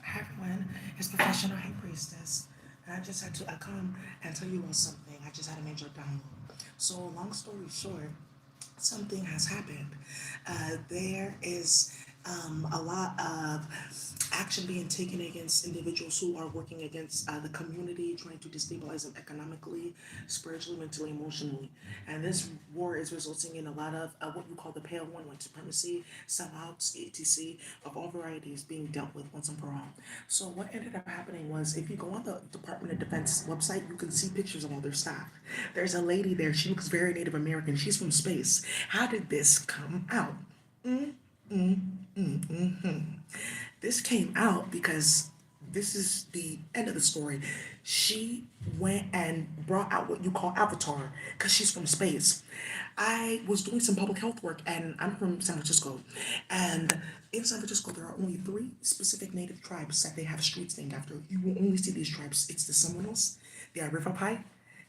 Hi everyone, it's Professional High Priestess. And I just had to come and tell you all something. I just had a major download. So, long story short, something has happened. There is a lot of action being taken against individuals who are working against the community, trying to destabilize them economically, spiritually, mentally, emotionally. And this war is resulting in a lot of what you call the pale one, white supremacy, sellouts, etc., of all varieties being dealt with once and for all. So what ended up happening was, if you go on the Department of Defense website, you can see pictures of all their staff. There's a lady there. She looks very Native American. She's from space. How did this come out? This came out because this is the end of the story. She went and brought out what you call Avatar because she's from space. I was doing some public health work and I'm from San Francisco. And in San Francisco, there are only three specific native tribes that they have streets named after. You will only see these tribes. It's the Seminoles, the Arivapai,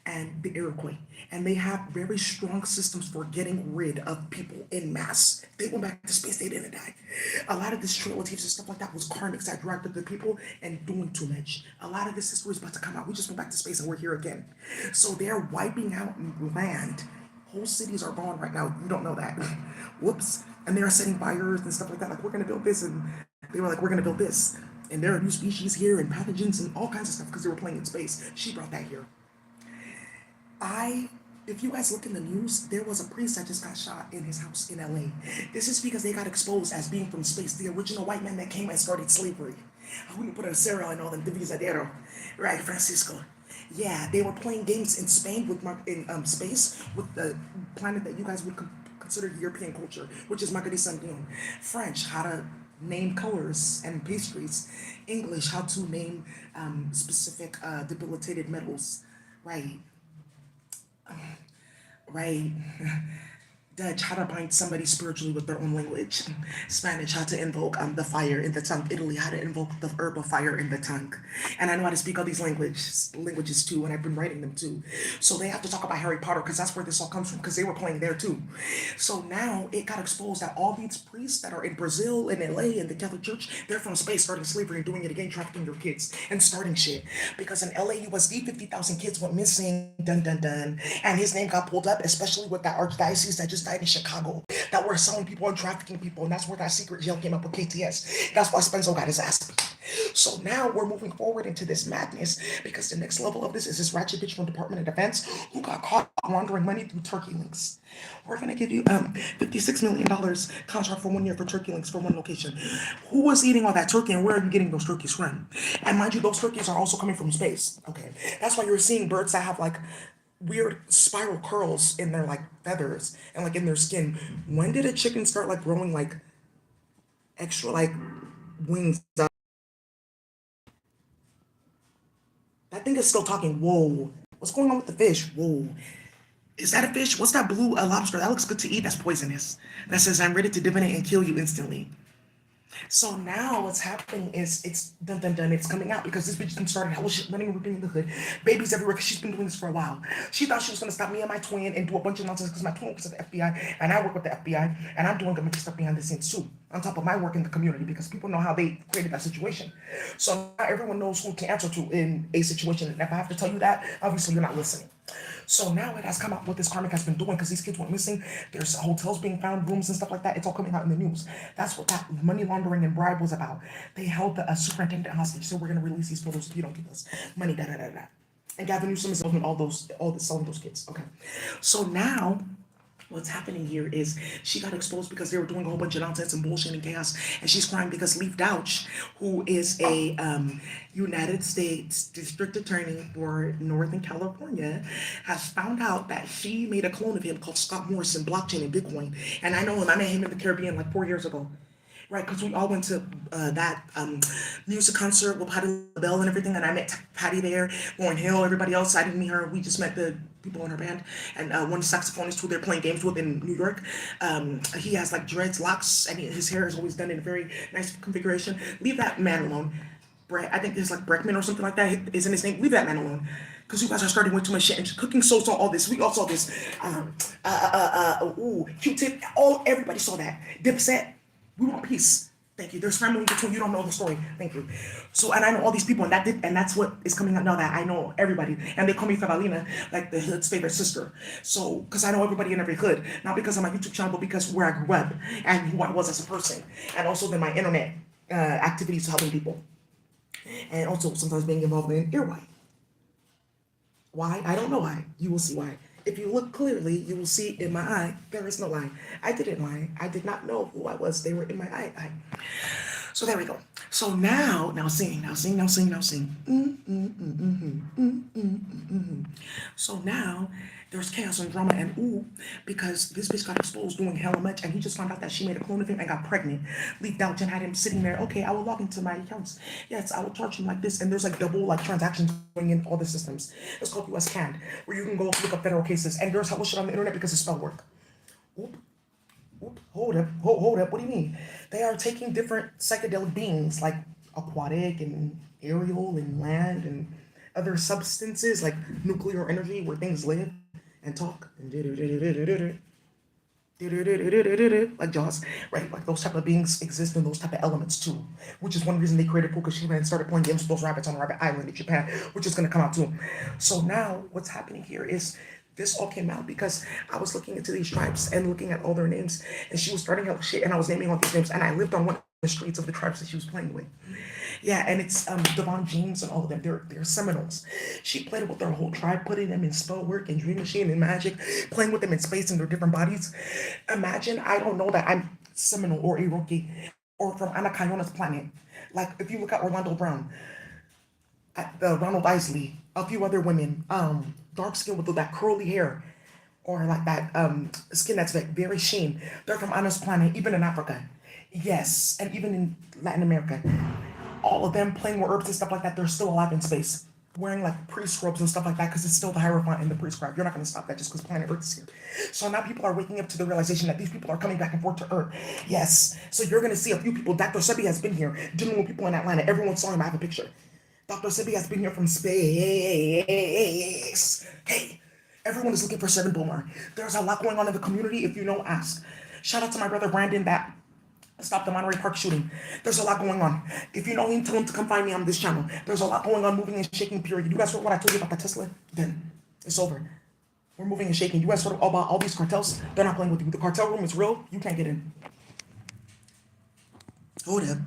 and the Iroquois. And they have very strong systems for getting rid of people in mass. They went back to space, they didn't die. A lot of this trilogies and stuff like that was karmics that directed the people and doing too much. A lot of this history is about to come out. We just went back to space and we're here again. So they're wiping out land. Whole cities are gone right now. You don't know that. Whoops. And they are setting fires and stuff like that. Like, we're going to build this. And they were like, we're going to build this. And there are new species here and pathogens and all kinds of stuff because they were playing in space. She brought that here. I, if you guys look in the news, there was a priest that just got shot in his house in LA. This is because they got exposed as being from space, the original white man that came and started slavery. We can put a Sarah and all them divisadero. Right, Francisco. Yeah, they were playing games in Spain with in space with the planet that you guys would consider European culture, which is Magadi Sandion. French, how to name colors and pastries. English, how to name specific debilitated metals. Right, right. Dutch, how to bind somebody spiritually with their own language. Spanish, how to invoke the fire in the tongue. Italy, how to invoke the herb of fire in the tongue. And I know how to speak all these languages too, and I've been writing them too. So they have to talk about Harry Potter because that's where this all comes from, because they were playing there too. So now it got exposed that all these priests that are in Brazil and LA and the Catholic Church, they're from space, starting slavery and doing it again, trafficking your kids and starting shit. Because in LA USD, 50,000 kids went missing, dun dun dun. And his name got pulled up, especially with that archdiocese that just died in Chicago, that were selling people and trafficking people. And that's where that secret jail came up with KTS. That's why Spencer got his ass beat. So now we're moving forward into this madness because the next level of this is this ratchet bitch from Department of Defense who got caught laundering money through Turkey links. We're gonna give you $56 million contract for 1 year for turkey links for one location. Who was eating all that turkey and where are you getting those turkeys from? And mind you, those turkeys are also coming from space. Okay, that's why you're seeing birds that have like weird spiral curls in their like feathers and like in their skin. When did a chicken start like growing like extra like wings? That thing is still talking. Whoa. What's going on with the fish? Whoa. Is that a fish? What's that blue lobster? That looks good to eat. That's poisonous. That says, I'm ready to divinate and kill you instantly. So now what's happening is it's dun dun dun. It's coming out because this bitch done started hella shit running and ripping in the hood. Babies everywhere because she's been doing this for a while. She thought she was gonna stop me and my twin and do a bunch of nonsense because my twin works at the FBI and I work with the FBI and I'm doing a bunch of stuff behind the scenes too. On top of my work in the community because people know how they created that situation. So now everyone knows who to answer to in a situation. And if I have to tell you that, obviously you're not listening. So now it has come out what this karmic has been doing because these kids went missing. There's hotels being found, rooms and stuff like that. It's all coming out in the news. That's what that money laundering and bribe was about. They held the superintendent hostage. So we're gonna release these photos if you don't give us money. Da da da da. And Gavin Newsom is involved in all this selling those kids. Okay. So now what's happening here is she got exposed because they were doing a whole bunch of nonsense and bullshit and chaos, and she's crying because Leaf Douch, who is a United States District Attorney for Northern California, has found out that she made a clone of him called Scott Morrison, blockchain and Bitcoin. And I know him. I met him in the Caribbean like 4 years ago. Right, because we all went to that music concert with Patti LaBelle and everything, and I met Patty there, Lauren Hill, everybody else. I didn't meet her. We just met the people in her band, and one saxophonist who they're playing games with in New York. He has like dreads, locks, and his hair is always done in a very nice configuration. Leave that man alone. Brett, I think it's like Breckman or something like that. Isn't his name? Leave that man alone. Because you guys are starting way too much shit and cooking so saw all this. We all saw this. Q-Tip, all everybody saw that. Dipset, we want peace. Thank you. There's family between you don't know the story. Thank you. So and I know all these people, and that's what is coming out now that I know everybody, and they call me Favalina, like the hood's favorite sister. So because I know everybody in every hood, not because of my YouTube channel, but because where I grew up and who I was as a person, and also then my internet activities helping people, and also sometimes being involved in earwipe. Why? I don't know why. You will see why. If you look clearly, you will see in my eye, there is no lie. I didn't lie. I did not know who I was. They were in my eye. So there we go. So now sing, now sing, now sing, now sing. So now there's chaos and drama and ooh, because this bitch got exposed doing hella much and he just found out that she made a clone of him and got pregnant. Leaked out and had him sitting there. Okay, I will log into my accounts. Yes, I will charge him like this. And there's like double like transactions going in all the systems. It's called US CAN, where you can go look up federal cases. And there's hella shit on the internet because it's spell work. Oop. Oop, hold up. What do you mean? They are taking different psychedelic beings like aquatic and aerial and land and other substances like nuclear energy where things live and talk and like Jaws, right? Like those type of beings exist in those type of elements too, which is one reason they created Fukushima and started playing games with those rabbits on Rabbit Island in Japan, which is going to come out too. So now what's happening here is this all came out because I was looking into these tribes and looking at all their names, and she was starting out shit, and I was naming all these names, and I lived on one of the streets of the tribes that she was playing with. Yeah, and it's Devon James and all of them. They're Seminoles. She played with their whole tribe, putting them in spell work and dream machine and magic, playing with them in space in their different bodies. Imagine I don't know that I'm Seminole or Iroquois or from Anakayona's planet. Like if you look at Orlando Brown, at the Ronald Isley, a few other women, dark skin with that curly hair, or like that skin that's like very sheen. They're from Anna's planet, even in Africa. Yes, and even in Latin America. All of them playing with herbs and stuff like that, they're still alive in space. Wearing like pre-scrubs and stuff like that because it's still the Hierophant and the pre-scribe. You're not going to stop that just because planet Earth is here. So now people are waking up to the realization that these people are coming back and forth to Earth. Yes. So you're going to see a few people. Dr. Sebi has been here dealing with people in Atlanta. Everyone saw him. I have a picture. Dr. Sebi has been here from space. Hey, everyone is looking for Seven Boomer. There's a lot going on in the community. If you know, ask. Shout out to my brother Brandon that stop the Monterey Park shooting. There's a lot going on. If you know him, tell him to come find me on this channel. There's a lot going on, moving and shaking, period. You guys heard what I told you about the Tesla? Then it's over. We're moving and shaking. You guys heard about all these cartels? They're not playing with you. The cartel room is real. You can't get in. Hold up.